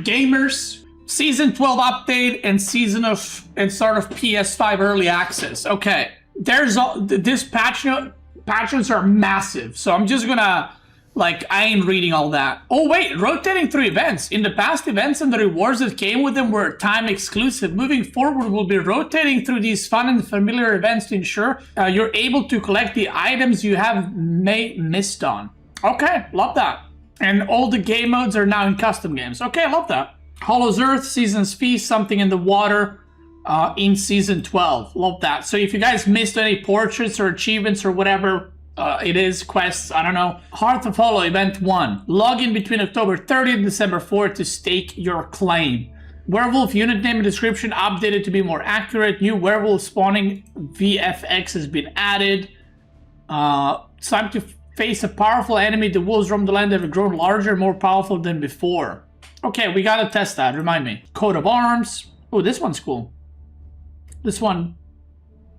Gamers, Season 12 update and start of PS5 early access. Okay, there's all this patch notes are massive, so I'm just gonna I ain't reading all that. Oh wait, rotating through events. In the past, events and the rewards that came with them were time exclusive. Moving forward, we'll be rotating through these fun and familiar events to ensure you're able to collect the items you have missed on. Okay, love that. And all the game modes are now in custom games. Okay, I love that. Hollow's Earth, Season's Feast, Something in the Water in Season 12. Love that. So if you guys missed any portraits or achievements or whatever it is, quests, I don't know. Hearth of Hollow, Event 1. Log in between October 30th and December 4th to stake your claim. Werewolf unit name and description updated to be more accurate. New werewolf spawning VFX has been added. It's time to face a powerful enemy. The wolves roam the land that have grown larger and more powerful than before. Okay, we gotta test that. Remind me. Coat of Arms. Oh, this one's cool. This one,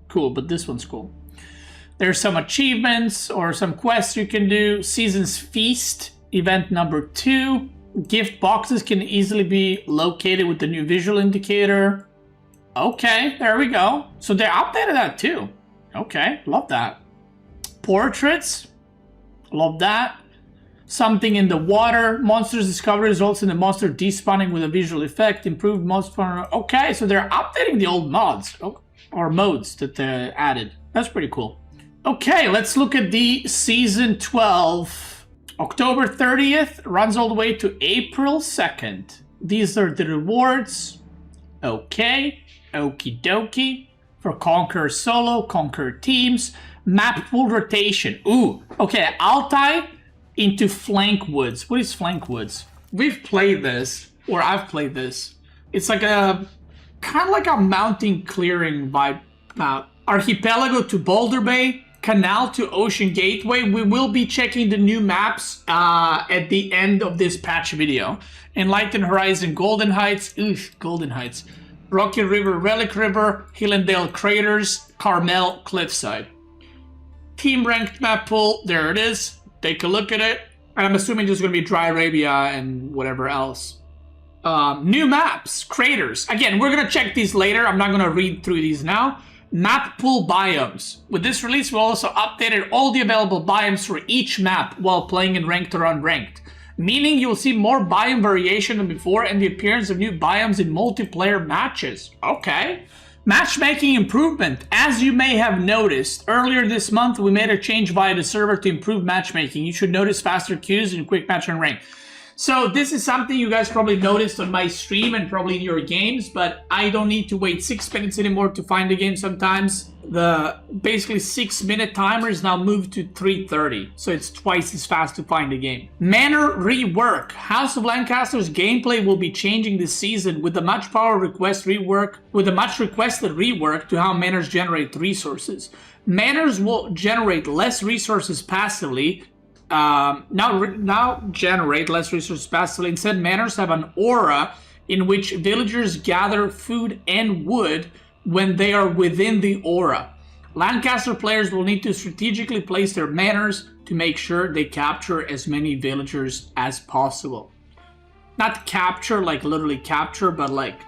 cool, but this one's cool. There's some achievements or some quests you can do. Season's Feast, event number 2. Gift boxes can easily be located with the new visual indicator. Okay, there we go. So they updated that too. Okay, love that. Portraits, love that. Something in the Water. Monsters discovered results in the monster despawning with a visual effect. Improved monster. Okay, so they're updating the old mods or modes that they added. That's pretty cool. Okay, let's look at the Season 12. October 30th runs all the way to April 2nd. These are the rewards. Okay, okie dokie. For Conqueror Solo, Conqueror Teams. Map pool rotation. Ooh, okay, Altai into Flank Woods. What is Flank Woods? We've played this, or I've played this. It's like a, kind of like a mountain clearing vibe map. Archipelago to Boulder Bay. Canal to Ocean Gateway. We will be checking the new maps at the end of this patch video. Enlightened Horizon, Golden Heights. Oof, Golden Heights. Rocky River, Relic River, Hillendale Craters, Carmel, Cliffside. Team ranked map pool. There it is. Take a look at it. And I'm assuming there's going to be Dry Arabia and whatever else. New maps, craters. Again, we're going to check these later. I'm not going to read through these now. Map pool biomes. With this release, we also updated all the available biomes for each map while playing in ranked or unranked. Meaning you'll see more biome variation than before and the appearance of new biomes in multiplayer matches. Okay. Matchmaking improvement. As you may have noticed, earlier this month we made a change via the server to improve matchmaking. You should notice faster queues and quick match and rank. So this is something you guys probably noticed on my stream and probably in your games, but I don't need to wait 6 minutes anymore to find a game sometimes. The basically 6-minute timer is now moved to 3:30, so it's twice as fast to find a game. Manor rework. House of Lancaster's gameplay will be changing this season with the much requested rework to how manors generate resources. Manors will generate less resources passively. Now generate less resources passively. Instead, manors have an aura in which villagers gather food and wood when they are within the aura. Lancaster players will need to strategically place their manors to make sure they capture as many villagers as possible. Not capture, like literally capture, but like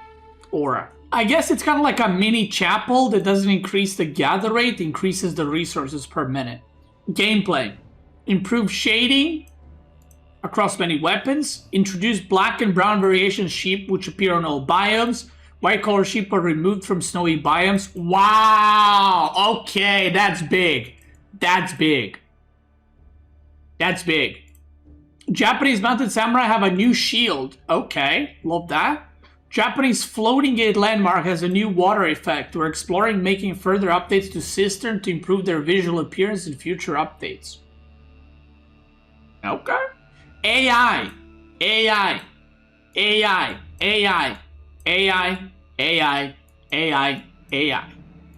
aura. I guess it's kind of like a mini chapel that doesn't increase the gather rate, increases the resources per minute. Gameplay. Improve shading across many weapons. Introduce black and brown variation sheep which appear on all biomes. White collar sheep are removed from snowy biomes. Wow! Okay, that's big. That's big. That's big. Japanese mounted samurai have a new shield. Okay, love that. Japanese floating gate landmark has a new water effect. We're exploring making further updates to Cistern to improve their visual appearance in future updates. Okay. AI.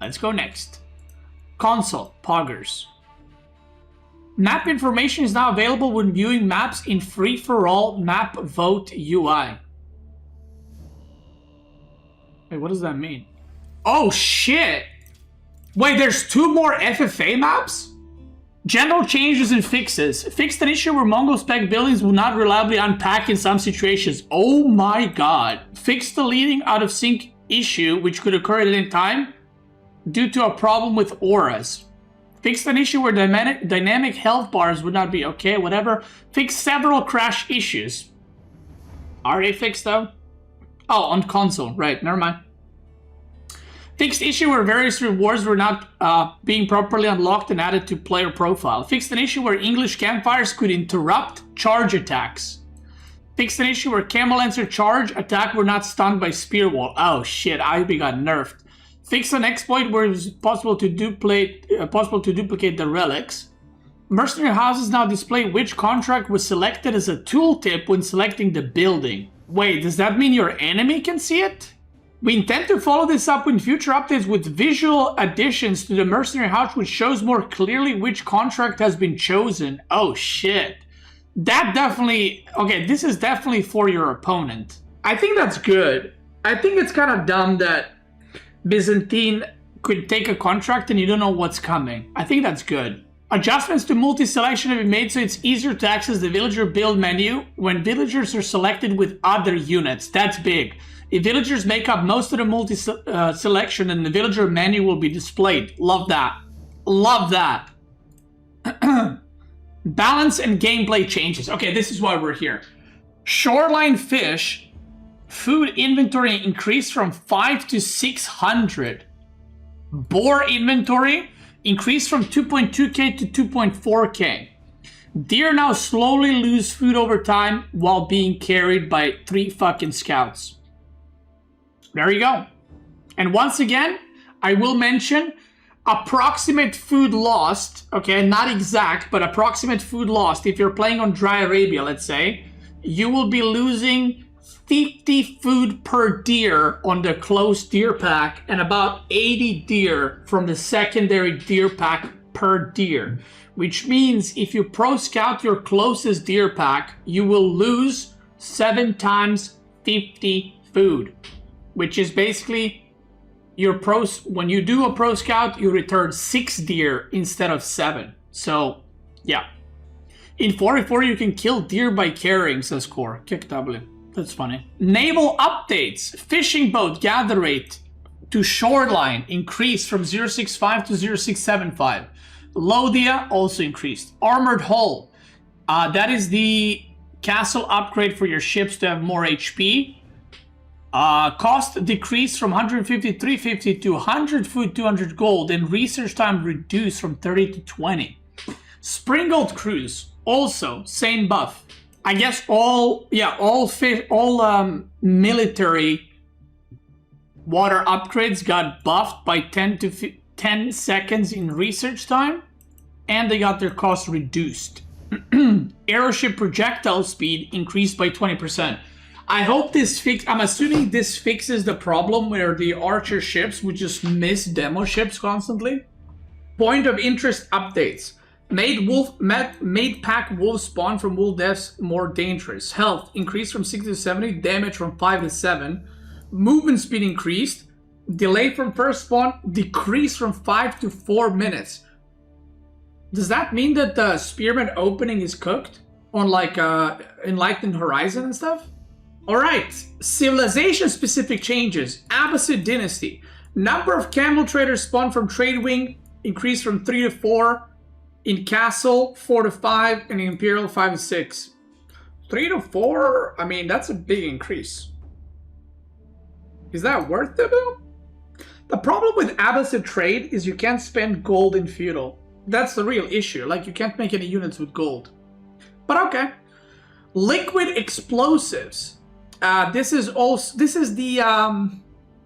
Let's go next. Console. Poggers. Map information is now available when viewing maps in free-for-all map vote UI. Wait, what does that mean? Oh, shit! Wait, there's 2 more FFA maps? General changes and fixes. Fixed an issue where Mongol spec buildings will not reliably unpack in some situations. Oh my god. Fixed the leading out of sync issue which could occur at any time due to a problem with auras. Fixed an issue where dynamic health bars would not be okay, whatever. Fixed several crash issues. Are they fixed though? Oh, on console, right, never mind. Fixed issue where various rewards were not being properly unlocked and added to player profile. Fixed an issue where English campfires could interrupt charge attacks. Fixed an issue where Camel Lancer charge attack were not stunned by spear wall. Oh shit, Ayyubids got nerfed. Fixed an exploit where it was possible to duplicate the relics. Mercenary houses now display which contract was selected as a tooltip when selecting the building. Wait, does that mean your enemy can see it? We intend to follow this up in future updates with visual additions to the mercenary house which shows more clearly which contract has been chosen. Oh shit. That definitely... Okay, this is definitely for your opponent. I think that's good. I think it's kind of dumb that Byzantine could take a contract and you don't know what's coming. I think that's good. Adjustments to multi-selection have been made so it's easier to access the villager build menu when villagers are selected with other units. That's big. If villagers make up most of the multi-selection, then the villager menu will be displayed. Love that. Love that. Balance and gameplay changes. Okay, this is why we're here. Shoreline fish food inventory increased from 5 to 600. Boar inventory increased from 2.2k to 2.4k. Deer now slowly lose food over time while being carried by 3 fucking scouts. There you go. And once again, I will mention approximate food lost. Okay, not exact, but approximate food lost. If you're playing on Dry Arabia, let's say, you will be losing 50 food per deer on the close deer pack and about 80 deer from the secondary deer pack per deer. Which means if you pro scout your closest deer pack, you will lose 7 times 50 food. Which is basically your pros. When you do a pro scout, you return 6 deer instead of 7. So, yeah. In 44, you can kill deer by carrying, says Core. Kick W. That's funny. Naval updates. Fishing boat gather rate to shoreline increased from 0.65 to 0.675. Lodia also increased. Armored hull. That is the castle upgrade for your ships to have more HP. Cost decreased from 150 to 350 to 100 food, 200 gold, and research time reduced from 30 to 20. Springald cruise, also same buff. I guess all military water upgrades got buffed by 10 seconds in research time, and they got their cost reduced. Aeroship projectile speed increased by 20%. I hope this I'm assuming this fixes the problem where the archer ships would just miss demo ships constantly. Point of interest updates. Made pack wolf spawn from wolf deaths more dangerous. Health increased from 60 to 70. Damage from 5 to 7. Movement speed increased. Delay from first spawn decreased from 5 to 4 minutes. Does that mean that the spearman opening is cooked on like Enlightened Horizon and stuff? Alright, civilization specific changes. Abbasid dynasty. Number of camel traders spawned from trade wing increased from 3 to 4. In castle 4 to 5, and in imperial 5 to 6. 3 to 4, I mean that's a big increase. Is that worth it though? The problem with Abbasid trade is you can't spend gold in feudal. That's the real issue. Like you can't make any units with gold. But okay. Liquid explosives. This is the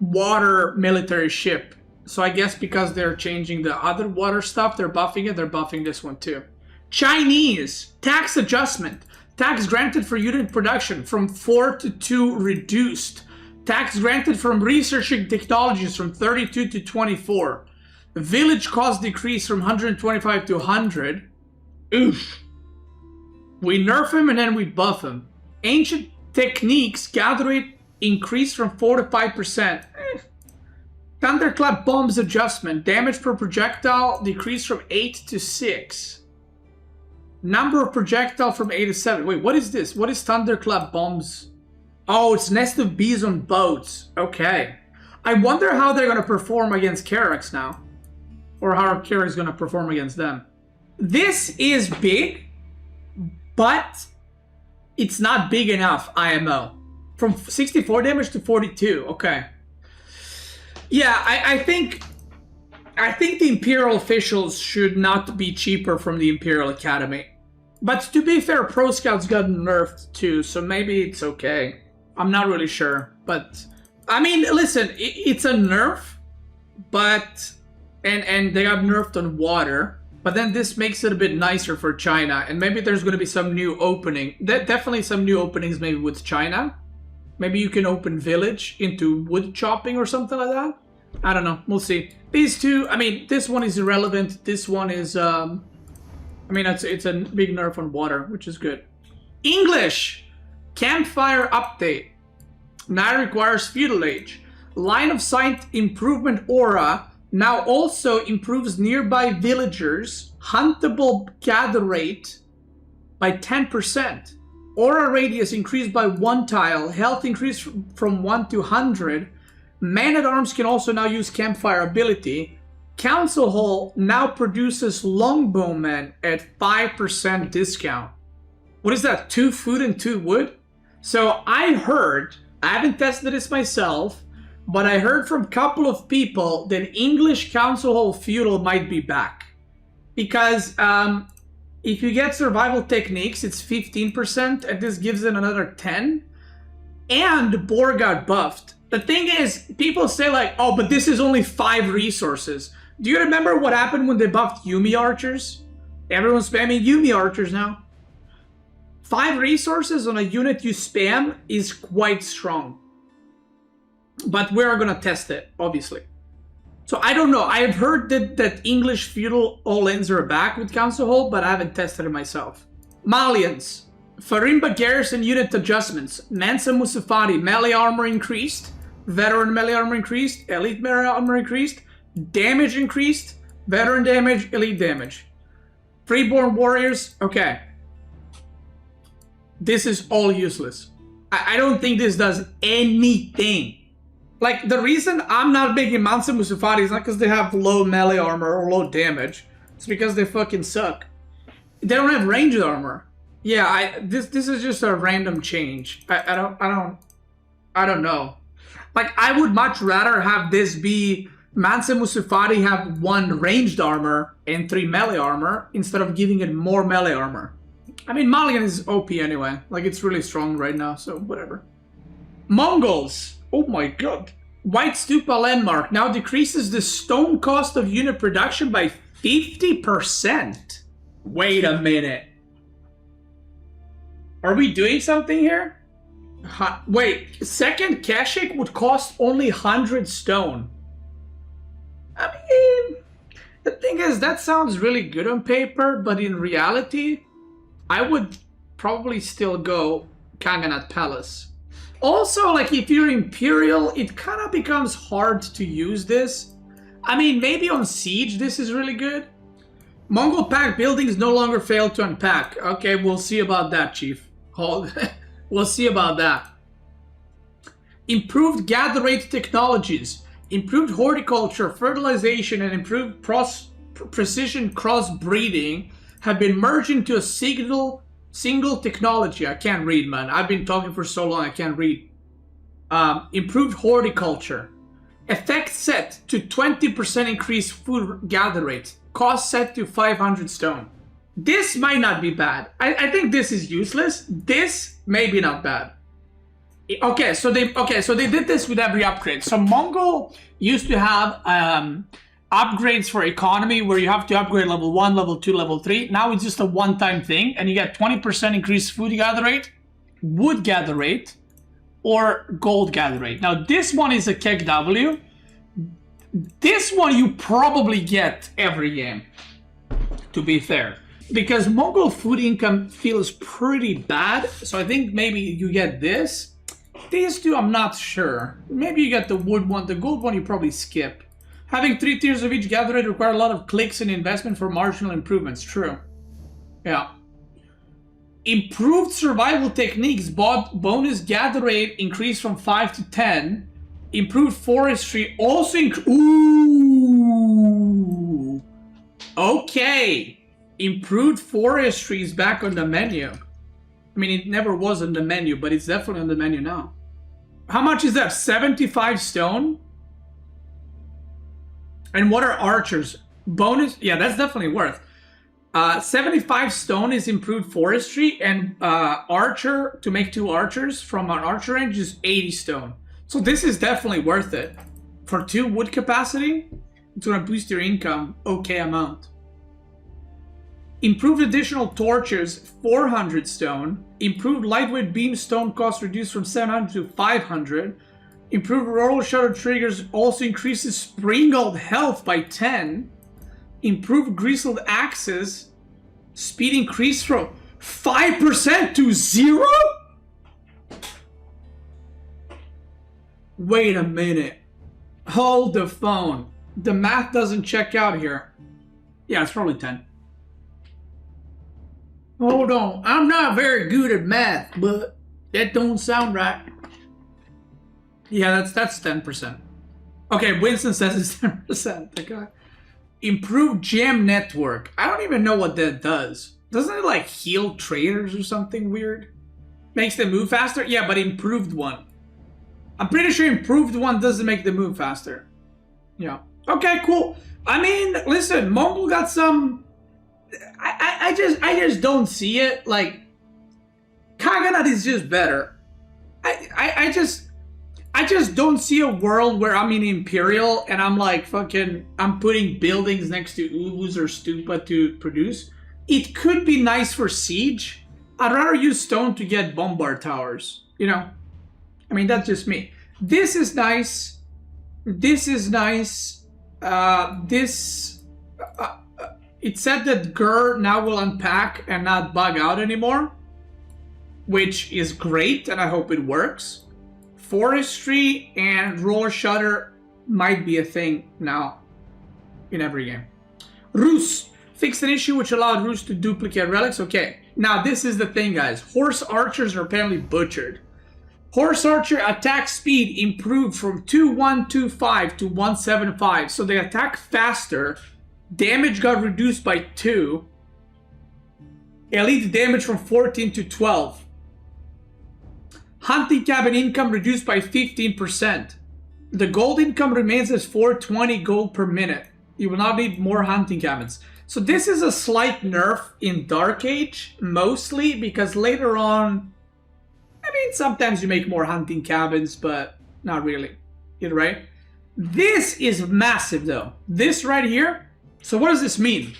water military ship. So I guess because they're changing the other water stuff, they're buffing it. They're buffing this one too. Chinese tax adjustment. Tax granted for unit production from 4 to 2 reduced. Tax granted from researching technologies from 32 to 24. Village cost decrease from 125 to 100. Oof. We nerf him and then we buff him. Ancient techniques gather rate increased from 4 to 5%. Thunderclap bombs adjustment. Damage per projectile decreased from 8 to 6. Number of projectile from 8 to 7. Wait, what is this? What is Thunderclap bombs? Oh, it's Nest of Bees on boats. Okay. I wonder how they're going to perform against Karax now. Or how Karax is going to perform against them. This is big, but it's not big enough, IMO. From 64 damage to 42. Okay. Yeah, I think the Imperial officials should not be cheaper from the Imperial Academy. But to be fair, Pro Scouts got nerfed too, so maybe it's okay. I'm not really sure, but I mean, listen, it's a nerf, but and they got nerfed on water, but then this makes it a bit nicer for China, and maybe there's going to be some new opening. Definitely some new openings maybe with China. Maybe you can open village into wood chopping or something like that. I don't know. We'll see. These two, I mean, this one is irrelevant. This one is, I mean, it's a big nerf on water, which is good. English. Campfire update. Now requires feudal age. Line of sight improvement aura now also improves nearby villagers' huntable gather rate by 10%. Aura radius increased by 1 tile. Health increased from 1 to 100. Man-at-Arms can also now use Campfire ability. Council Hall now produces Longbowmen at 5% discount. What is that? 2 food and 2 wood? So I heard, I haven't tested this myself, but I heard from a couple of people that English Council Hall Feudal might be back. Because if you get survival techniques, it's 15%, and this gives it another 10. And Boar got buffed. The thing is, people say like, oh, but this is only 5 resources. Do you remember what happened when they buffed Yumi archers? Everyone's spamming Yumi archers now. 5 resources on a unit you spam is quite strong. But we're gonna test it, obviously. So I don't know. I have heard that English feudal all-ins are back with Council Hall, but I haven't tested it myself. Malians. Farimba garrison unit adjustments. Mansa Musafati melee armor increased. Veteran melee armor increased. Elite melee armor increased. Damage increased. Veteran damage. Elite damage. Freeborn warriors. Okay. This is all useless. I don't think this does anything. Like, the reason I'm not making Mansa Musafati is not because they have low melee armor or low damage. It's because they fucking suck. They don't have ranged armor. Yeah, this is just a random change. I don't know. Like, I would much rather have this be Mansa Musafati have 1 ranged armor and 3 melee armor instead of giving it more melee armor. I mean, Malian is OP anyway. Like, it's really strong right now, so whatever. Mongols. Oh my god. White Stupa landmark now decreases the stone cost of unit production by 50%. Wait a minute. Are we doing something here? Wait, second Kashik would cost only 100 stone. I mean, the thing is, that sounds really good on paper, but in reality, I would probably still go Kanganat Palace. Also, like, if you're Imperial, it kind of becomes hard to use this. I mean, maybe on Siege this is really good. Mongol pack buildings no longer fail to unpack. Okay, we'll see about that, Chief. We'll see about that. Improved gather rate technologies. Improved horticulture, fertilization, and improved precision crossbreeding have been merged into a single technology. I can't read, man. I've been talking for so long, I can't read. Improved horticulture. Effect set to 20% increased food gather rate. Cost set to 500 stone. This might not be bad. I think this is useless. This may be not bad. Okay, so they did this with every upgrade. So Mongol used to have upgrades for economy where you have to upgrade level 1, level 2, level 3. Now it's just a one-time thing, and you get 20% increased food gather rate, wood gather rate, or gold gather rate. Now this one is a Keg W. This one you probably get every game, to be fair. Because Mongol food income feels pretty bad, so I think maybe you get this. These two, I'm not sure. Maybe you get the wood one. The gold one you probably skip. Having 3 tiers of each gather rate require a lot of clicks and investment for marginal improvements. True. Yeah. Improved survival techniques, bonus gather rate increased from 5 to 10. Improved forestry also ooh. Okay. Improved forestry is back on the menu. I mean, it never was on the menu, but it's definitely on the menu now. How much is that? 75 stone? And what are archers? Bonus? Yeah, that's definitely worth. 75 stone is improved forestry, and archer, to make 2 archers from an archer range, is 80 stone. So this is definitely worth it. For 2 wood capacity, it's gonna boost your income okay amount. Improved additional torches, 400 stone. Improved lightweight beam stone cost reduced from 700 to 500. Improved roller shutter triggers also increases springald health by 10. Improved grizzled axes, speed increase from 5% to 0? Wait a minute. Hold the phone. The math doesn't check out here. Yeah, it's probably 10. Hold on. I'm not very good at math, but that don't sound right. Yeah, that's 10%. Okay, Winston says it's 10%. Okay. Improved gem network. I don't even know what that does. Doesn't it like heal traders or something weird? Makes them move faster? Yeah, but improved one. I'm pretty sure improved one doesn't make them move faster. Yeah. Okay, cool. I mean, listen, Mongol got some... I just don't see it. Like, Kaghanat is just better. I just don't see a world where I'm in Imperial and I'm like I'm putting buildings next to Ubus or Stupa to produce. It could be nice for siege. I'd rather use stone to get bombard towers, you know? I mean, that's just me. This is nice. This is nice. It said that Gur now will unpack and not bug out anymore, which is great, and I hope it works. Forestry and roller shutter might be a thing now in every game. Rus fixed an issue which allowed Rus to duplicate relics. Okay, now this is the thing, guys. Horse archers are apparently butchered. Horse archer attack speed improved from 2125 to 175, so they attack faster. Damage got reduced by 2. Elite damage from 14 to 12. Hunting cabin income reduced by 15%. The gold income remains as 420 gold per minute. You will not need more hunting cabins. So this is a slight nerf in Dark Age, mostly because later on, I mean, sometimes you make more hunting cabins, but not really, right? This is massive though. This right here. So what does this mean?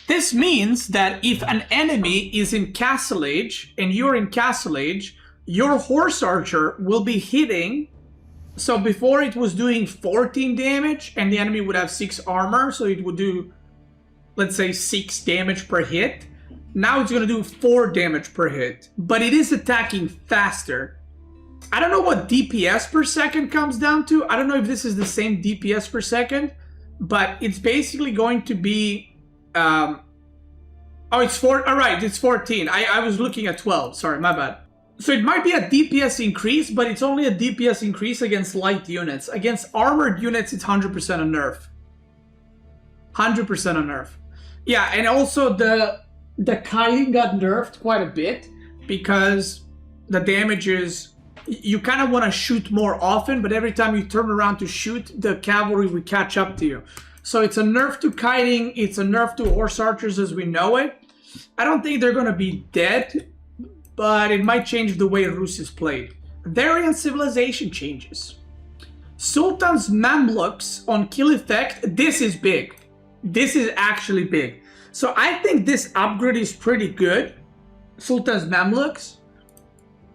This means that if an enemy is in Castle Age and you're in Castle Age, your horse archer will be hitting. So before it was doing 14 damage and the enemy would have 6 armor, so it would do, let's say, 6 damage per hit. Now it's going to do 4 damage per hit, but it is attacking faster. I don't know what DPS per second comes down to. I don't know if this is the same DPS per second, but it's basically going to be... oh, it's 4. All right, it's 14. I was looking at 12. Sorry, my bad. So it might be a DPS increase, but it's only a DPS increase against light units. Against armored units, it's 100% a nerf. 100% a nerf. Yeah, and also the kiting got nerfed quite a bit because the damage is... You kind of want to shoot more often, but every time you turn around to shoot, the cavalry will catch up to you. So it's a nerf to kiting, it's a nerf to horse archers as we know it. I don't think they're going to be dead, but it might change the way Rus is played. Variant civilization changes. Sultan's Mamluks on kill effect, this is big. This is actually big. So I think this upgrade is pretty good. Sultan's Mamluks.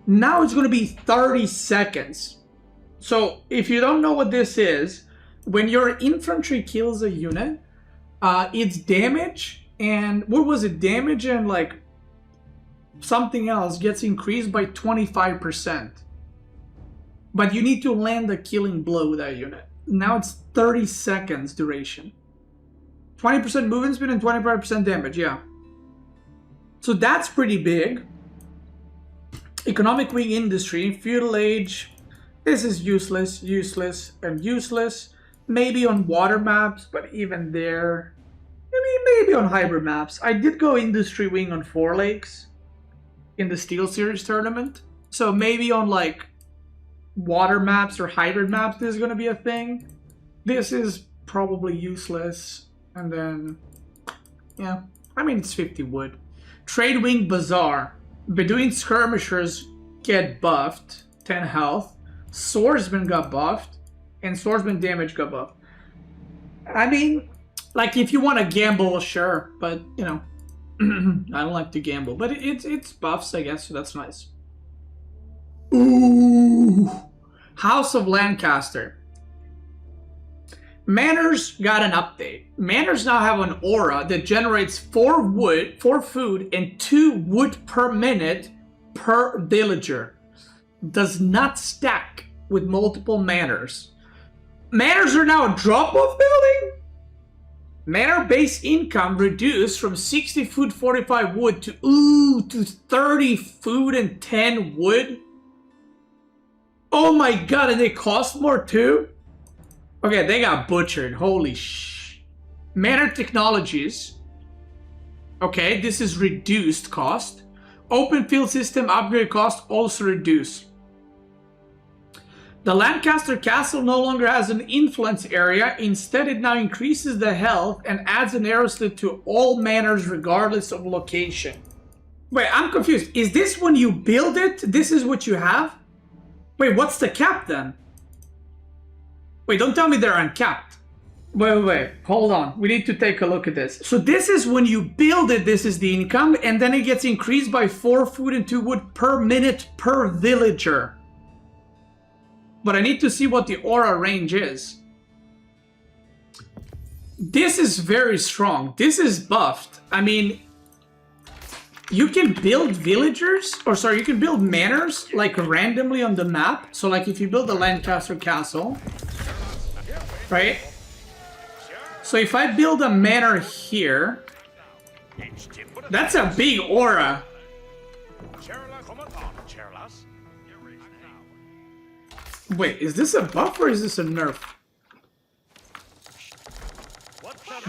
Now it's going to be 30 seconds. So if you don't know what this is, when your infantry kills a unit, its damage and what was it? Damage and like something else gets increased by 25%. But you need to land a killing blow with that unit. Now it's 30 seconds duration. 20% movement speed and 25% damage, yeah. So that's pretty big. Economic wing industry, feudal age. This is useless, useless, and useless. Maybe on water maps, but even there. I mean, maybe on hybrid maps. I did go industry wing on 4 lakes in the Steel Series tournament. So maybe on like water maps or hybrid maps, this is going to be a thing. This is probably useless. And then, yeah, I mean, it's 50 wood. Trade wing bazaar. Bedouin skirmishers get buffed, 10 health. Swordsman got buffed, and swordsman damage got buffed. I mean, like if you want to gamble, sure, but you know, I don't like to gamble. But it's buffs, I guess, so that's nice. Ooh, House of Lancaster. Manors got an update. Manors now have an aura that generates 4 wood, 4 food, and 2 wood per minute per villager. Does not stack with multiple manors. Manors are now a drop-off building? Manor base income reduced from 60 food, 45 wood to 30 food and 10 wood? Oh my god, and they cost more too? Okay, they got butchered. Holy sh... Manor technologies. Okay, this is reduced cost. Open field system upgrade cost also reduced. The Lancaster castle no longer has an influence area. Instead, it now increases the health and adds an arrow slit to all manors regardless of location. Wait, I'm confused. Is this when you build it? This is what you have? Wait, what's the cap then? Wait, don't tell me they're uncapped. Wait. Hold on. We need to take a look at this. So this is when you build it, this is the income, and then it gets increased by 4 food and 2 wood per minute per villager. But I need to see what the aura range is. This is very strong. This is buffed. I mean, you can build villagers, or sorry, you can build manors like randomly on the map. So like if you build a Lancaster castle, right? So if I build a manor here, that's a big aura. Wait, is this a buff or is this a nerf?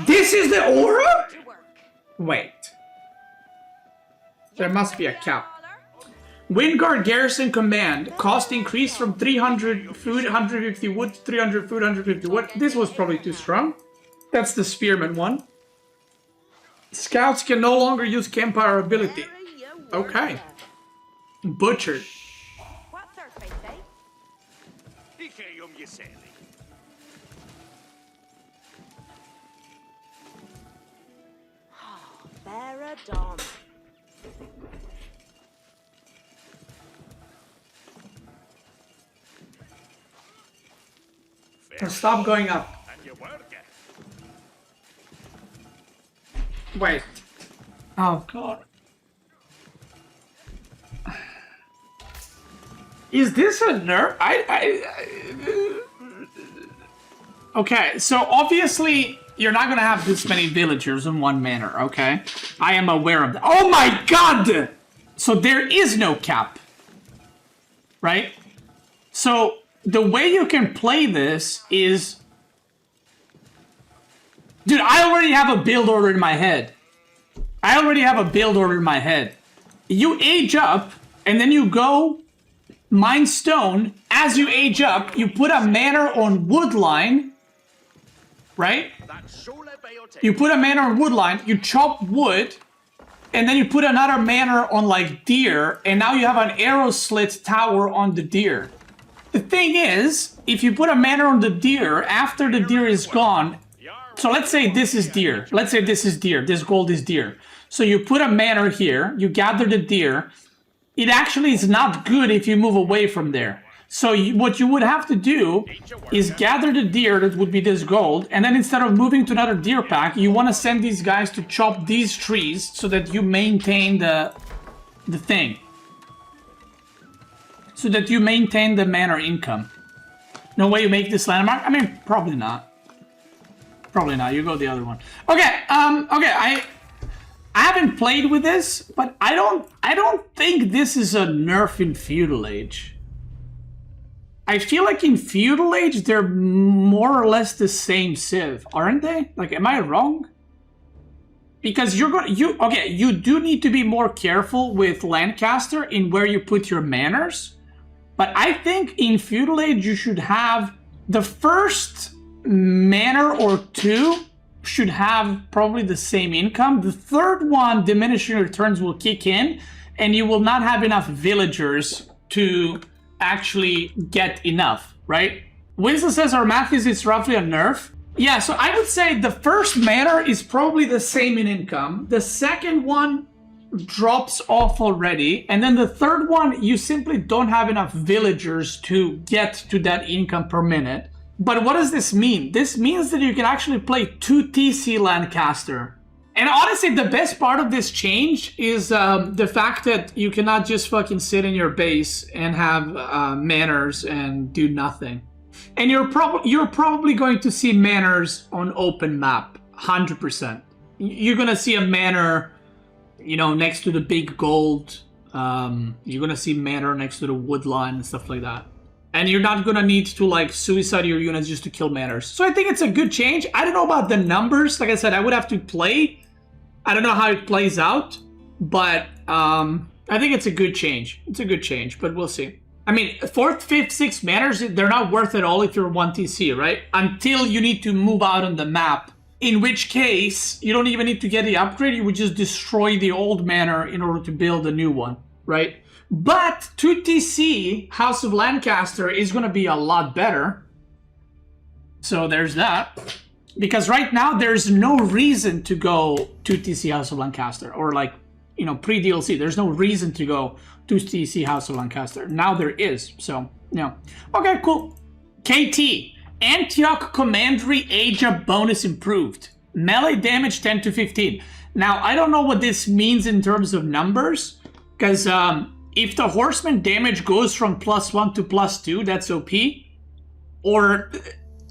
This is the aura? Wait. There must be a cap. Windguard Garrison Command. Cost increased from 300 food, 150 wood, 300 food, 150 wood. This was probably too strong. That's the Spearman one. Scouts can no longer use campfire ability. Okay. Butchered. Stop going up. Wait. Oh god. Is this a nerf? Okay, so obviously you're not gonna have this many villagers in one manor, okay? I am aware of that. Oh my god! So there is no cap. Right? So the way you can play this is... Dude, I already have a build order in my head. You age up, and then you go mine stone. As you age up, you put a manor on woodline, right? You put a manor on woodline, you chop wood, and then you put another manor on like deer, and now you have an arrow slit tower on the deer. The thing is, if you put a manor on the deer, after the deer is gone, so let's say this is deer. Let's say this is deer. This gold is deer. So you put a manor here, you gather the deer. It actually is not good if you move away from there. So what you would have to do is gather the deer, that would be this gold, and then instead of moving to another deer pack, you want to send these guys to chop these trees so that you maintain the thing. So that you maintain the manor income. No way you make this landmark? I mean, probably not. Probably not. You go the other one. Okay, I haven't played with this, but I don't think this is a nerf in Feudal Age. I feel like in Feudal Age, they're more or less the same civ, aren't they? Like, am I wrong? Because you do need to be more careful with Lancaster in where you put your manors. But I think in Feudal Age, you should have the first manor or two should have probably the same income. The third one, diminishing returns will kick in, and you will not have enough villagers to actually get enough, right? Winston says our math is it's roughly a nerf. Yeah, so I would say the first manor is probably the same in income. The second one drops off already. And then the third one, you simply don't have enough villagers to get to that income per minute. But what does this mean? This means that you can actually play 2 TC Lancaster. And honestly, the best part of this change is the fact that you cannot just fucking sit in your base and have manors and do nothing. And you're probably going to see manors on open map, 100%. You're gonna see a manor, you know, next to the big gold. You're gonna see manor next to the wood line and stuff like that. And you're not gonna need to like suicide your units just to kill manors. So I think it's a good change. I don't know about the numbers. Like I said, I would have to play. I don't know how it plays out, but I think it's a good change. It's a good change, but we'll see. I mean, 4th, 5th, 6th manors, they're not worth it all if you're 1 TC, right? Until you need to move out on the map. In which case, you don't even need to get the upgrade. You would just destroy the old manor in order to build a new one, right? But 2 TC, House of Lancaster, is going to be a lot better. So there's that. Because right now, there's no reason to go 2 TC House of Lancaster. Or like, you know, pre-DLC. There's no reason to go 2 TC House of Lancaster. Now there is. So, yeah. Okay, cool. KT. Antioch Commandery Age Up bonus improved. Melee damage 10 to 15. Now, I don't know what this means in terms of numbers. Because if the Horseman damage goes from +1 to +2, that's OP. Or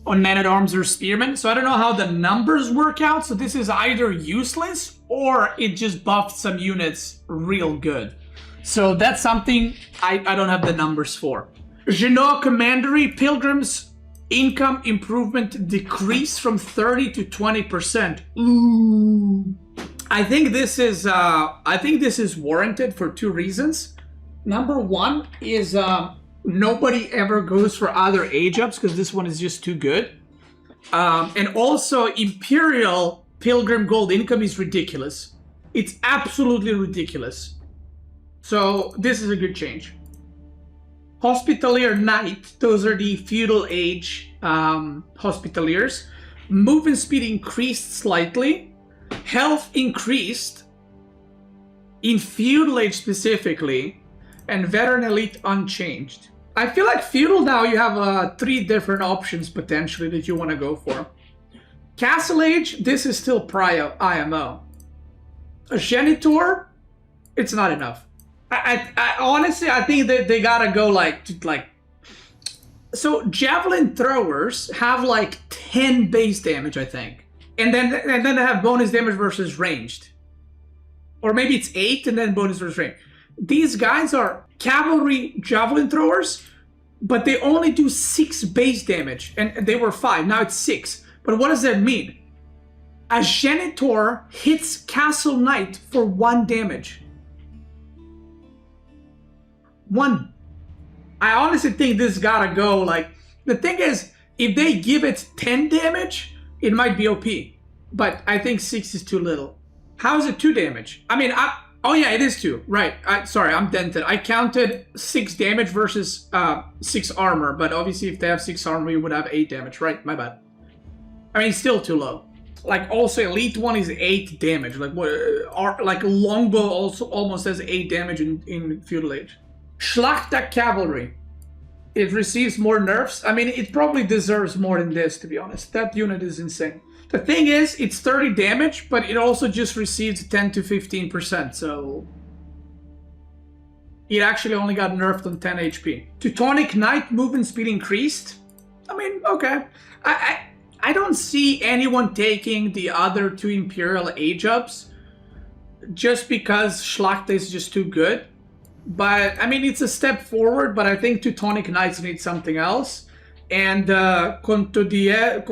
on Man-at-Arms or Spearmen. So I don't know how the numbers work out. So this is either useless or it just buffed some units real good. So that's something I don't have the numbers for. Genoa Commandery Pilgrims income improvement decrease from 30 to 20%. Ooh. I think this is warranted for 2 reasons. Number 1 is nobody ever goes for other age ups because this one is just too good. And also Imperial Pilgrim Gold income is ridiculous. It's absolutely ridiculous. So this is a good change. Hospitalier Knight, those are the feudal age Hospitaliers. Movement speed increased slightly. Health increased. In feudal age specifically. And veteran elite unchanged. I feel like feudal now you have 3 different options potentially that you want to go for. Castle age, this is still Prio IMO. A Genitor, it's not enough. I honestly, I think that they gotta go like. So javelin throwers have like 10 base damage, I think, and then they have bonus damage versus ranged, or maybe it's 8 and then bonus versus ranged. These guys are cavalry javelin throwers, but they only do 6 base damage, and they were 5. Now it's 6. But what does that mean? A Genitor hits Castle Knight for 1 damage. 1. I honestly think this gotta go, like, the thing is, if they give it 10 damage, it might be OP. But I think 6 is too little. How is it 2 damage? I mean, oh yeah, it is 2. Right. Sorry, I'm dented. I counted 6 damage versus 6 armor, but obviously if they have 6 armor, you would have 8 damage, right? My bad. I mean, it's still too low. Like, also, Elite 1 is 8 damage. Like, what? Like, Longbow also almost has 8 damage in Feudal Age. Schlachta Cavalry. It receives more nerfs. I mean, it probably deserves more than this, to be honest. That unit is insane. The thing is, it's 30 damage, but it also just receives 10 to 15%, so... It actually only got nerfed on 10 HP. Teutonic Knight movement speed increased. I mean, okay. I don't see anyone taking the other 2 Imperial age ups. just because Schlacht is just too good. But, I mean, it's a step forward, but I think Teutonic Knights need something else. And Condottiero,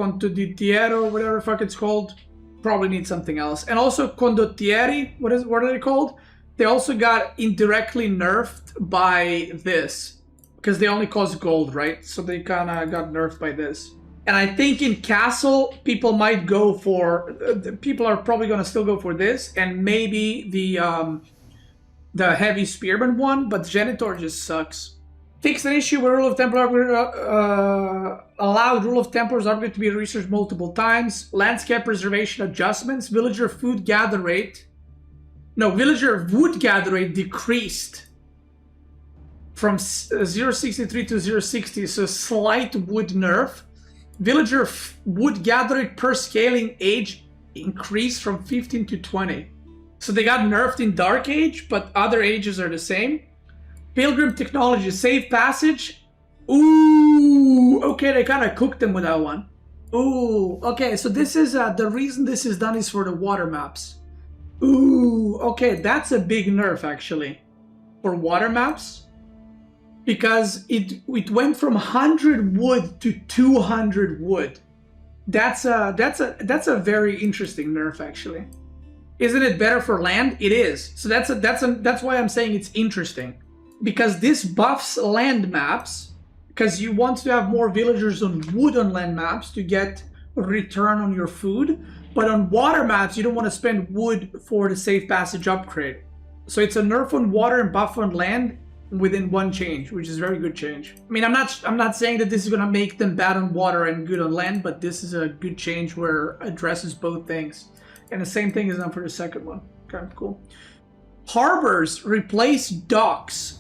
whatever the fuck it's called, probably need something else. And also Condottieri, what are they called? They also got indirectly nerfed by this. Because they only cost gold, right? So they kind of got nerfed by this. And I think in Castle, people might go for... people are probably going to still go for this. And maybe the Heavy Spearman one. But Genitor just sucks. Fixed an issue where Rule of Templar allowed Rule of Templars upgrade to be researched multiple times. Landscape preservation adjustments. Villager food gather rate. No, villager wood gather rate decreased from 0.63 to 0.60, so slight wood nerf. Villager wood gather rate per scaling age increased from 15 to 20. So they got nerfed in Dark Age, but other ages are the same. Pilgrim technology, safe passage. Ooh, okay, they kind of cooked them with that one. Ooh, okay, so this is, the reason this is done is for the water maps. Ooh, okay, that's a big nerf actually for water maps, because it went from 100 wood to 200 wood. That's a very interesting nerf actually. Isn't it better for land? It is. So that's why I'm saying it's interesting, because this buffs land maps, because you want to have more villagers on wood on land maps to get a return on your food. But on water maps, you don't want to spend wood for the safe passage upgrade. So it's a nerf on water and buff on land within one change, which is a very good change. I mean, I'm not saying that this is going to make them bad on water and good on land, but this is a good change where it addresses both things. And the same thing is done for the second one. Okay, cool. Harbors replace docks,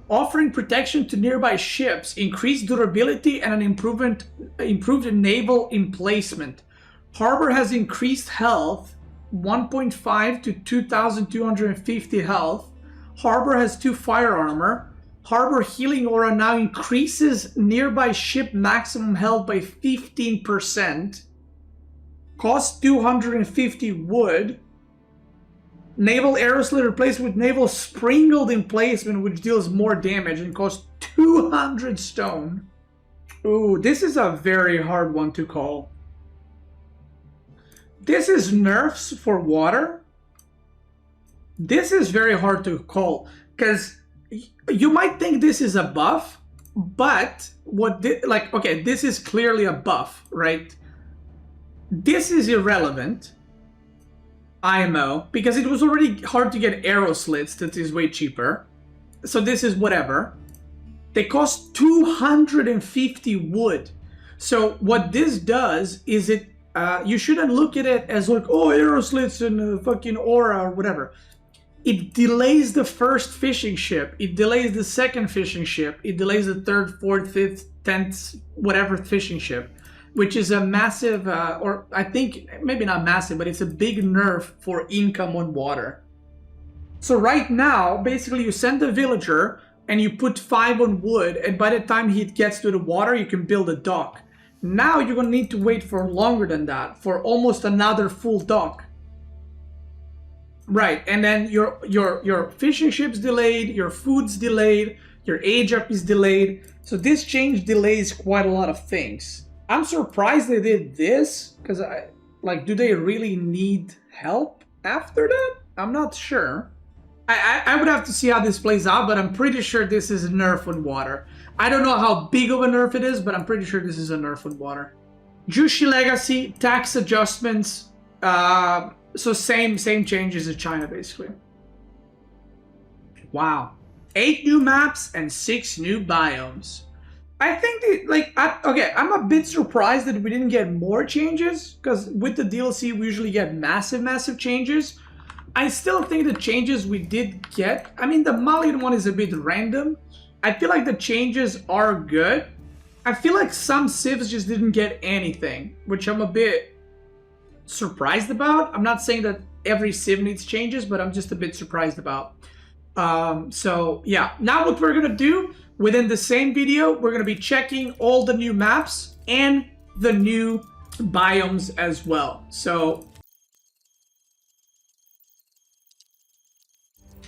offering protection to nearby ships, increased durability, and an improved naval emplacement. Harbor has increased health, 1.5 to 2,250 health. Harbor has 2 fire armor. Harbor healing aura now increases nearby ship maximum health by 15%. Costs 250 wood. Naval arrow slit replaced with naval sprinkled emplacement, which deals more damage and costs 200 stone. Ooh, this is a very hard one to call. This is nerfs for water. This is very hard to call, because you might think this is a buff, but okay, this is clearly a buff, right? This is irrelevant, IMO, because it was already hard to get arrow slits that is way cheaper. So this is whatever. They cost 250 wood. So what this does is you shouldn't look at it as like, oh, arrow slits and fucking aura or whatever. It delays the first fishing ship. It delays the second fishing ship. It delays the third, fourth, fifth, 10th, whatever fishing ship, which is a massive, or I think maybe not massive, but it's a big nerf for income on water. So right now, basically you send a villager and you put 5 on wood, and by the time he gets to the water, you can build a dock. Now you're gonna need to wait for longer than that, for almost another full dock. Right, and then your fishing ship's delayed, your food's delayed, your age up is delayed. So this change delays quite a lot of things. I'm surprised they did this, because do they really need help after that? I'm not sure. I would have to see how this plays out, but I'm pretty sure this is a nerf on water. I don't know how big of a nerf it is, but I'm pretty sure this is a nerf on water. Jushi Legacy, tax adjustments, so same changes as China, basically. Wow. 8 new maps and 6 new biomes. I think I'm a bit surprised that we didn't get more changes, because with the DLC we usually get massive changes. I still think the changes we did get, I mean, the Malian one is a bit random. I feel like the changes are good. I feel like some civs just didn't get anything, which I'm a bit surprised about. I'm not saying that every civ needs changes, but I'm just a bit surprised about. So yeah, now what we're gonna do within the same video, we're gonna be checking all the new maps and the new biomes as well. So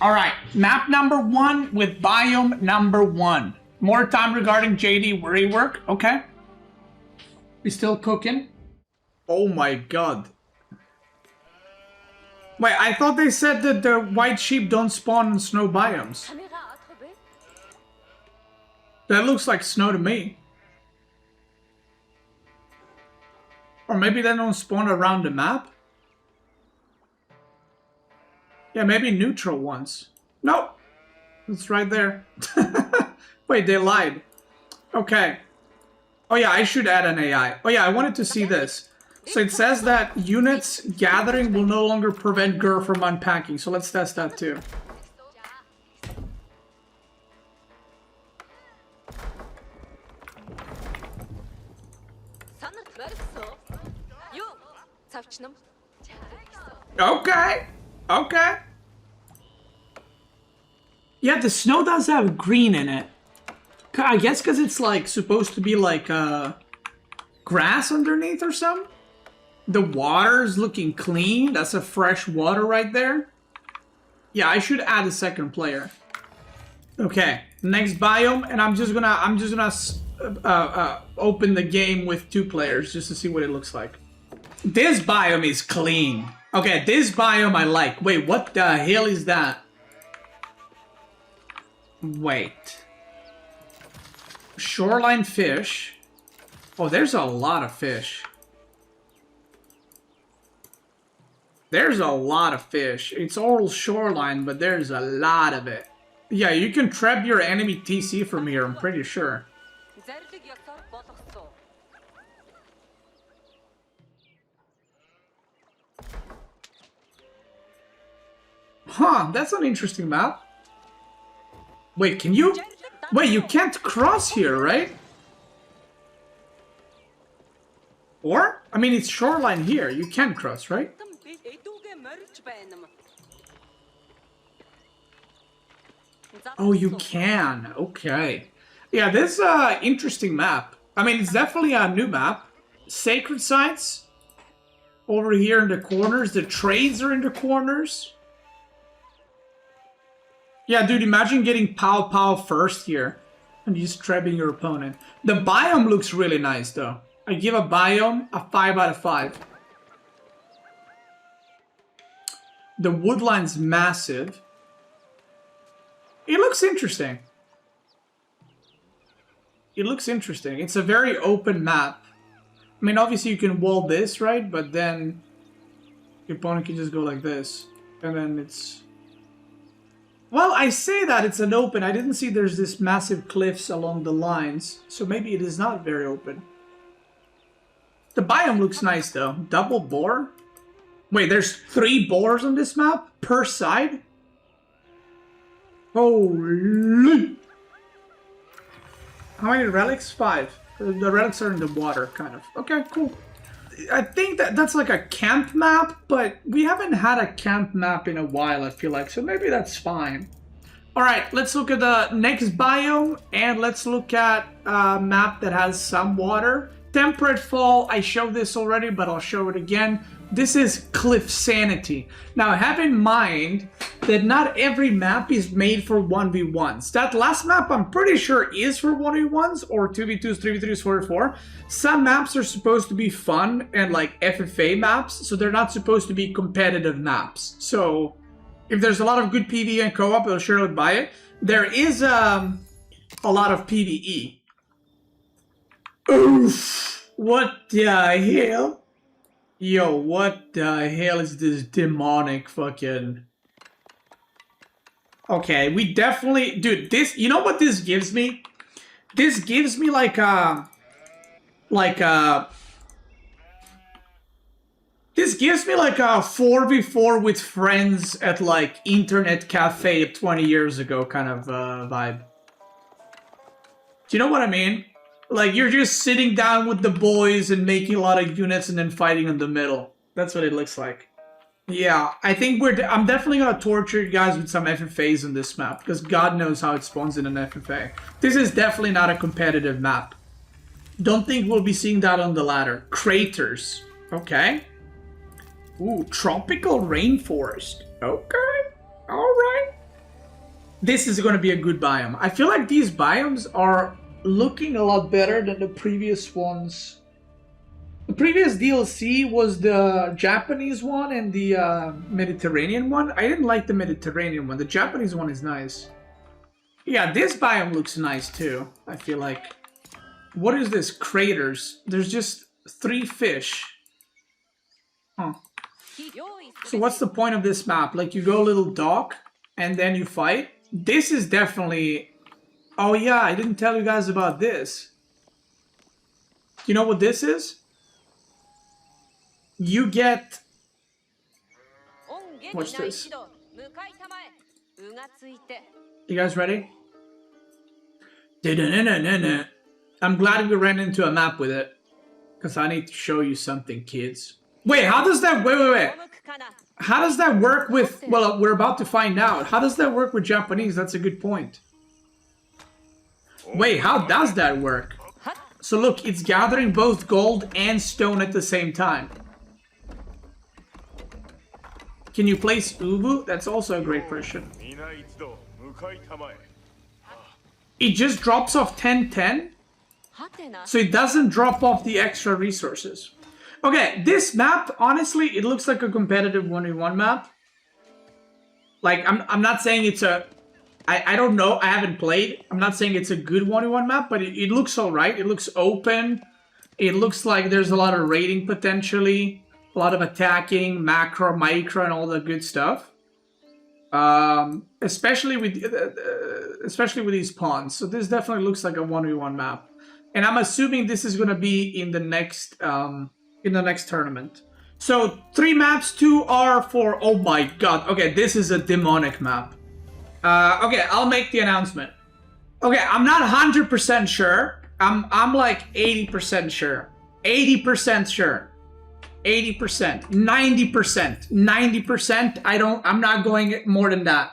All right, map number 1 with biome number 1. More time regarding JD worry work. Okay. We still cooking? Oh my god. Wait, I thought they said that the white sheep don't spawn in snow biomes. That looks like snow to me. Or maybe they don't spawn around the map? Yeah, maybe neutral ones. Nope. It's right there. Wait, they lied. Okay. Oh yeah, I should add an AI. Oh yeah, I wanted to see this. So it says that units gathering will no longer prevent Gur from unpacking. So let's test that too. Okay. Okay. Yeah, the snow does have green in it. I guess because it's like supposed to be like grass underneath or something. The water's looking clean. That's a fresh water right there. Yeah, I should add a second player. Okay, next biome, and I'm just gonna open the game with 2 players just to see what it looks like. This biome is clean. Okay, this biome I like. Wait, what the hell is that? Wait. Shoreline fish. Oh, there's a lot of fish. There's a lot of fish. It's all shoreline, but there's a lot of it. Yeah, you can trap your enemy TC from here, I'm pretty sure. Huh, that's an interesting map. Wait, can you... Wait, you can't cross here, right? Or? I mean, it's shoreline here. You can cross, right? Oh, you can. Okay. Yeah, this is an interesting map. I mean, it's definitely a new map. Sacred sites over here in the corners. The trades are in the corners. Yeah, dude, imagine getting Pow Pow first here and just trapping your opponent. The biome looks really nice, though. I give a biome a 5 out of 5. The woodline's massive. It looks interesting. It looks interesting. It's a very open map. I mean, obviously you can wall this, right? But then your opponent can just go like this. And then it's... Well, I say that it's an open. I didn't see there's this massive cliffs along the lines. So maybe it is not very open. The biome looks nice, though. Double boar? Wait, there's 3 boars on this map? Per side? Holy! How many relics? 5. The relics are in the water, kind of. Okay, cool. I think that's like a camp map, but we haven't had a camp map in a while, I feel like, so maybe that's fine. Alright, let's look at the next biome, and let's look at a map that has some water. Temperate fall, I showed this already, but I'll show it again. This is Cliffsanity. Now, have in mind that not every map is made for 1v1s. That last map, I'm pretty sure, is for 1v1s, or 2v2s, 3v3s, 4v4. Some maps are supposed to be fun and like FFA maps, so they're not supposed to be competitive maps. So, if there's a lot of good PvE and co-op, I'll sure buy it. There is a lot of PvE. Oof! What the hell? Yo, what the hell is this demonic fucking... Okay, we definitely... Dude, this... You know what this gives me? This gives me like a... This gives me like a 4v4 with friends at like internet cafe 20 years ago kind of vibe. Do you know what I mean? Like, you're just sitting down with the boys and making a lot of units and then fighting in the middle. That's what it looks like. Yeah, I think I'm definitely gonna torture you guys with some FFAs in this map, because God knows how it spawns in an FFA. This is definitely not a competitive map. Don't think we'll be seeing that on the ladder. Craters. Okay. Ooh, tropical rainforest. Okay. Alright. This is going to be a good biome. I feel like these biomes are looking a lot better than the previous ones. The previous DLC was the Japanese one and the Mediterranean one. I didn't like the Mediterranean one. The Japanese one is nice. Yeah, this biome looks nice too, I feel like. What is this? Craters. There's just 3 fish. Huh. So what's the point of this map? Like, you go a little dock and then you fight? This is definitely... Oh yeah, I didn't tell you guys about this. You know what this is? You get... Watch this. You guys ready? I'm glad we ran into a map with it. Because I need to show you something, kids. Wait, how does that... Wait. How does that work with... Well, we're about to find out. How does that work with Japanese? That's a good point. Wait, how does that work? So look, it's gathering both gold and stone at the same time. Can you place Ubu? That's also a great question. It just drops off 10-10? So it doesn't drop off the extra resources. Okay, this map, honestly, it looks like a competitive 1v1 map. Like, I'm not saying it's a... I don't know, I haven't played. I'm not saying it's a good 1v1 map, but it looks alright. It looks open. It looks like there's a lot of raiding potentially. A lot of attacking, macro, micro, and all the good stuff. Especially with these pawns. So this definitely looks like a 1v1 map. And I'm assuming this is going to be in the next tournament. So 3 maps, 2 are for... Oh my god. Okay, this is a demonic map. Okay, I'll make the announcement. Okay, I'm not 100% sure. I'm like 80% sure. 80% sure. 80%. 90%. 90%. I'm not going more than that.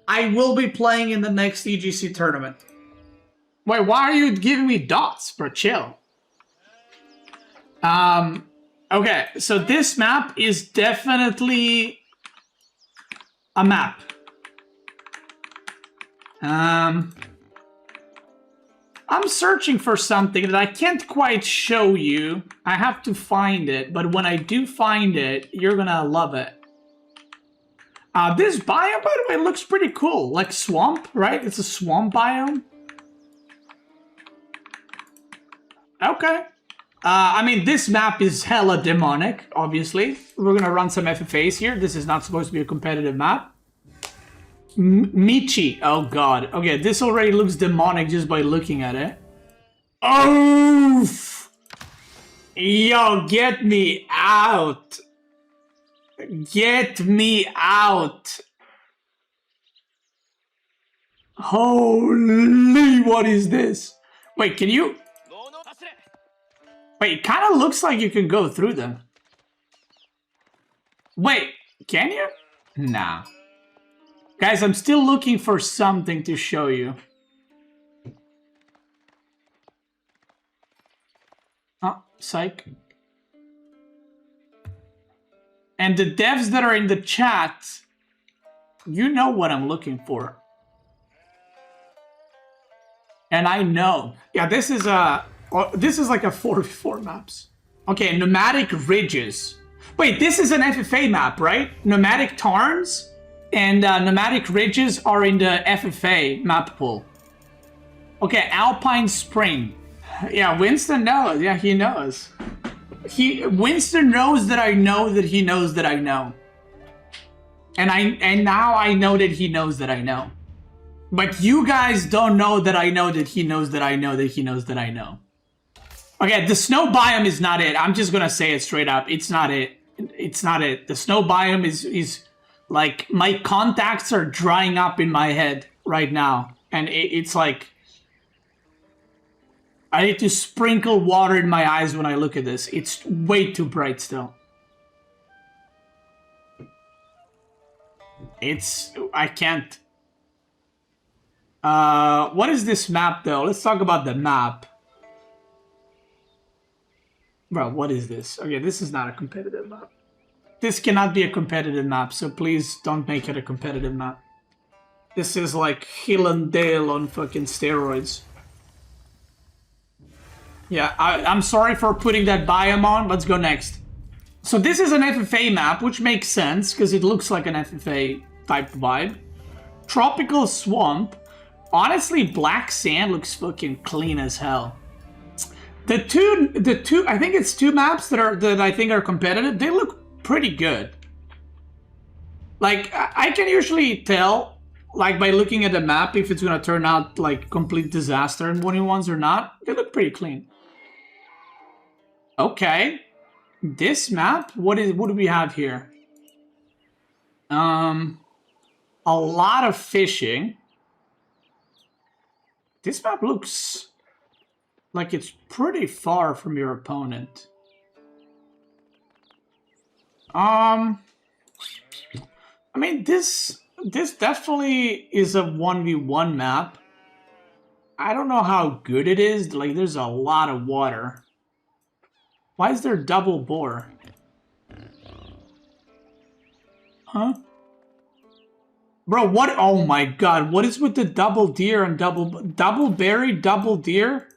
I will be playing in the next EGC tournament. Wait, why are you giving me dots, bro? Chill. Okay, so this map is definitely a map. I'm searching for something that I can't quite show you. I have to find it, but when I do find it, you're gonna love it. This biome, by the way, looks pretty cool. Like swamp, right? It's a swamp biome. Okay. I mean, this map is hella demonic, obviously. We're gonna run some FFAs here. This is not supposed to be a competitive map. Michi. Oh god. Okay, this already looks demonic just by looking at it. Oof! Yo, get me out! Get me out! Holy, what is this? Wait, can you... Wait, it kind of looks like you can go through them. Wait, can you? Nah. Guys, I'm still looking for something to show you. Oh, psych. And the devs that are in the chat, you know what I'm looking for. And I know. Yeah, this is like a 4v4 maps. Okay, Nomadic Ridges. Wait, this is an FFA map, right? Nomadic Tarns and Nomadic Ridges are in the FFA map pool. Okay, Alpine Spring. Yeah, Winston knows. Yeah, he knows. Winston knows that I know that he knows that I know. And now I know that he knows that I know. But you guys don't know that I know that he knows that I know that he knows that I know. Okay, the snow biome is not it. I'm just gonna say it straight up. It's not it. It's not it. The snow biome is like, my contacts are drying up in my head right now. And it's like, I need to sprinkle water in my eyes when I look at this. It's way too bright still. I can't. What is this map though? Let's talk about the map. Bro, what is this? Okay, this is not a competitive map. This cannot be a competitive map, so please don't make it a competitive map. This is like Hill and Dale on fucking steroids. Yeah, I'm sorry for putting that biome on. Let's go next. So this is an FFA map, which makes sense because it looks like an FFA type vibe. Tropical swamp. Honestly, black sand looks fucking clean as hell. The two, I think it's two maps that I think are competitive. They look pretty good. Like I can usually tell, like by looking at the map, if it's gonna turn out like complete disaster in 1v1s or not. They look pretty clean. Okay, this map. What do we have here? A lot of fishing. This map looks like it's pretty far from your opponent. I mean, this definitely is a 1v1 map. I don't know how good it is. Like, there's a lot of water. Why is there double boar? Huh? Bro, what? Oh my god, what is with the double deer and double berry, double deer,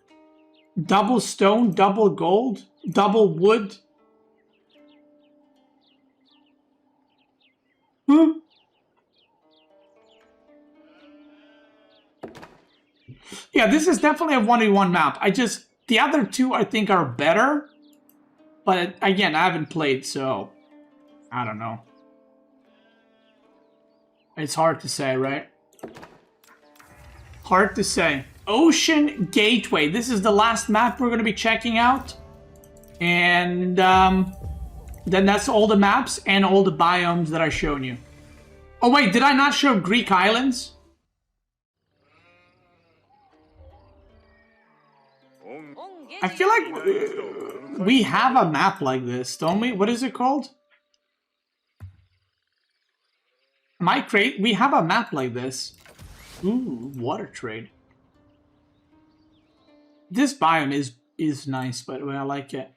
double stone, double gold, double wood? Hmm? Yeah, this is definitely a 1v1 map. The other two I think are better. But again, I haven't played, so I don't know. It's hard to say, right? Hard to say. Ocean Gateway. This is the last map we're going to be checking out. And then that's all the maps and all the biomes that I've shown you. Oh wait, did I not show Greek islands? I feel like we have a map like this, don't we? What is it called? We have a map like this. Ooh, water trade. This biome is nice, by the way. I like it.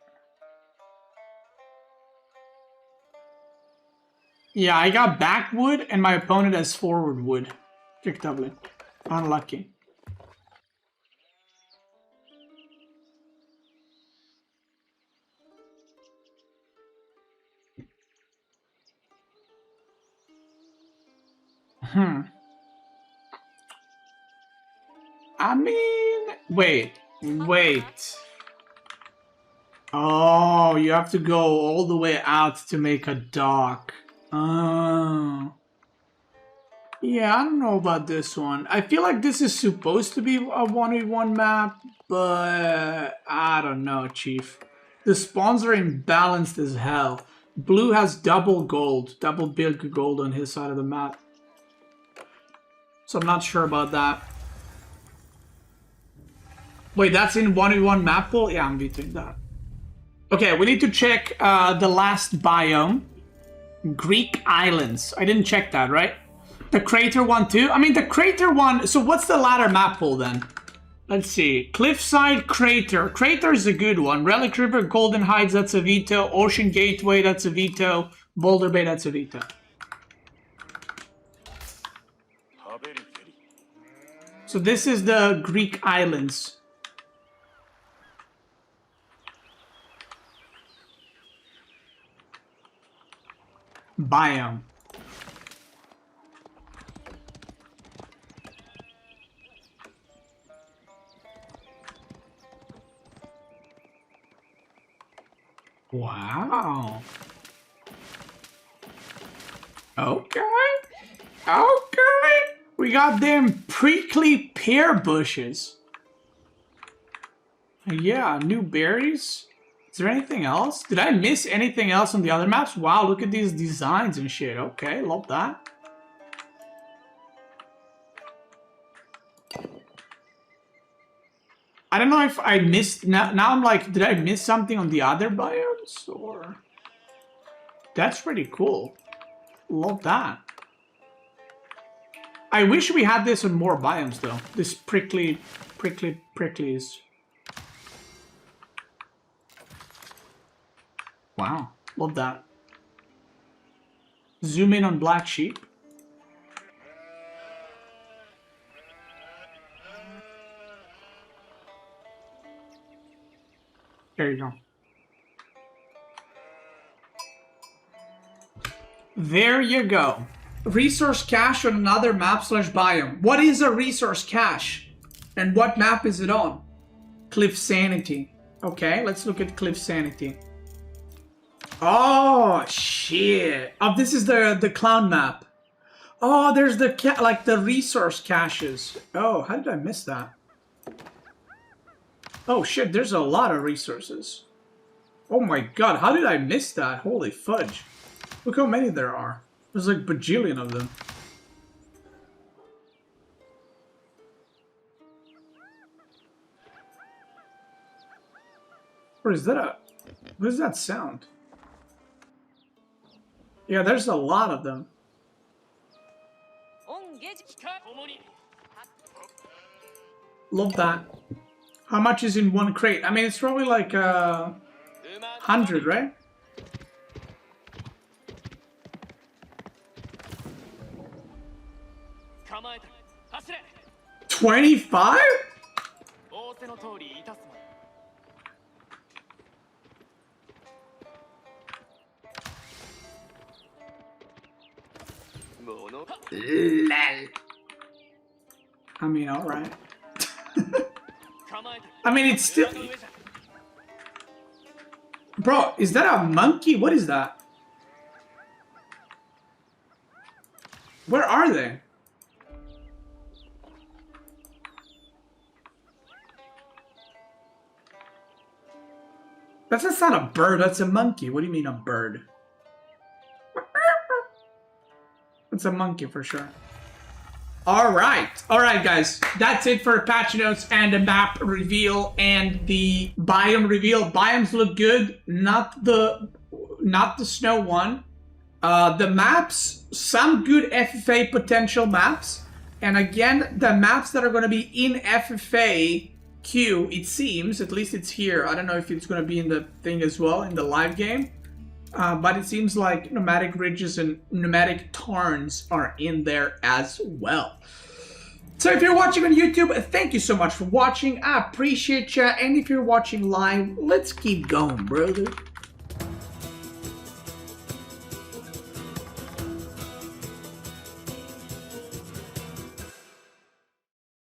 Yeah, I got backwood and my opponent has forward wood. Kick doubly. Unlucky. I mean, wait. Oh, you have to go all the way out to make a dock. Oh. Yeah, I don't know about this one. I feel like this is supposed to be a 1v1 map, but I don't know, Chief. The spawns are imbalanced as hell. Blue has double big gold on his side of the map. So I'm not sure about that. Wait, that's in 1v1 map pool? Yeah, I'm beating that. Okay, we need to check the last biome. Greek islands. I didn't check that, right? The crater one too? I mean, the crater one... So what's the latter map pool then? Let's see. Cliffside Crater. Crater is a good one. Relic River, Golden Heights, that's a veto. Ocean Gateway, that's a veto. Boulder Bay, that's a veto. So this is the Greek islands. Biome. Wow. Okay. We got them prickly pear bushes. Yeah, new berries. Is there anything else? Did I miss anything else on the other maps? Wow, look at these designs and shit. Okay, love that. I don't know if I missed... Now I'm like, did I miss something on the other biomes? Or... That's pretty cool. Love that. I wish we had this on more biomes, though. This pricklies. Wow, love that. Zoom in on black sheep. There you go. There you go. Resource cache on another map / biome. What is a resource cache? And what map is it on? Cliffsanity. Okay, let's look at Cliffsanity. Oh, shit. Oh, this is the clown map. Oh, there's the like the resource caches. Oh, how did I miss that? Oh shit, there's a lot of resources. Oh my god, how did I miss that? Holy fudge. Look how many there are. There's like a bajillion of them. Or is that a... What is that sound? Yeah, there's a lot of them. Love that. How much is in one crate? I mean, it's probably like 100, right? $25? Lol. I mean, alright. I mean, it's still... Bro, is that a monkey? What is that? Where are they? That's not a bird, that's a monkey. What do you mean a bird? It's a monkey for sure. Alright, guys. That's it for patch notes and the map reveal and the biome reveal. Biomes look good, not the snow one. The maps, some good FFA potential maps. And again, the maps that are going to be in FFA queue, it seems, at least it's here. I don't know if it's going to be in the thing as well, in the live game. But it seems like Nomadic Ridges and Nomadic Tarns are in there as well. So if you're watching on YouTube, thank you so much for watching. I appreciate ya. And if you're watching live, let's keep going, brother.